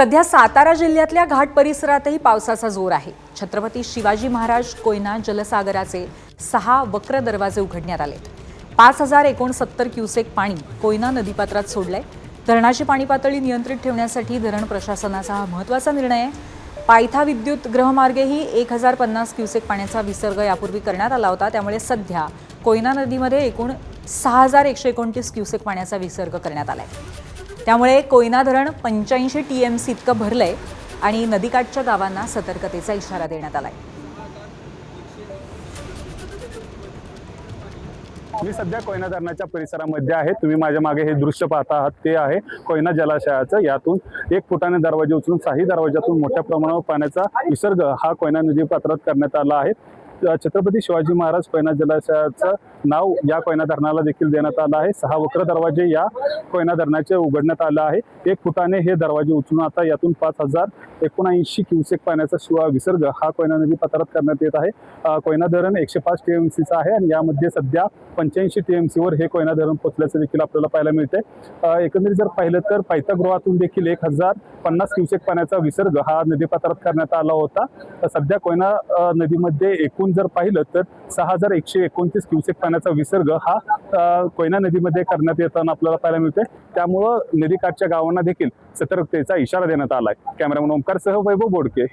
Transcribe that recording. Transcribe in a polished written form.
सध्या सातारा जिल्ह्यातल्या घाट परिसरातही पावसाचा जोर आहे। छत्रपती शिवाजी महाराज कोयना जलसागराचे 6 वक्र दरवाजे उघडण्यात आले। 5069 क्युसेक पाणी कोयना नदीपात्रात सोडलंय। धरणाची पाणी पातळी नियंत्रित ठेवण्यासाठी धरण प्रशासनाचा हा महत्त्वाचा निर्णय आहे। पायथा विद्युत गृहमार्गेही 1050 क्युसेक पाण्याचा विसर्ग यापूर्वी करण्यात आला होता। त्यामुळे सध्या कोयना नदीमध्ये एकूण 6129 क्युसेक पाण्याचा विसर्ग करण्यात आलाय। त्यामुळे कोयना धरण 85 टीएमसी इतकं भरलंय आणि नदीकाठच्या गावांना सतर्कतेचा इशारा देण्यात आलाय। मी सध्या कोयना धरणाच्या परिसरामध्ये आहे। तुम्ही माझ्या मागे हे दृश्य पाहता आहात ते आहे कोयना जलाशयाचं। यातून 1 फुटाने दरवाजे उचलून 6 दरवाजातून मोठ्या प्रमाणावर पाण्याचा विसर्ग हा कोयना नदी पात्रात करण्यात आला आहे। छत्रपती शिवाजी महाराज कोयना जलाशयाचं नाव या कोयना धरणाला देखील देण्यात आलं आहे। 6 वक्र दरवाजे या कोयना धरणाचे उघडण्यात आले आहे। 1 फुटाने हे दरवाजे उचलून आता यातून 5079 क्युसेक पाण्याचा विसर्ग हा कोयना नदी पात्रात करण्यात येत आहे। कोयना धरण 105 टीएमसीचं आहे आणि यामध्ये सध्या 85 टीएमसीवर हे कोयना धरण पोहोचल्याचं देखील आपल्याला पाहायला मिळते। एकंदरीत जर पाहिलं तर पायथागृहातून देखील 1050 क्युसेक पाण्याचा विसर्ग हा नदीपात्रात करण्यात आला होता। सध्या कोयना नदीमध्ये एकूण जर पाहिलं तर 6129 क्युसेक पाण्याचा विसर्ग हा कोयना नदीमध्ये करण्यात येताना आपल्याला पाहायला मिळते। त्यामुळे नदीकाठच्या गावांना देखील सतर्कतेचा इशारा देण्यात आलाय। कॅमेरामन ओमकार सह वैभव बोडके,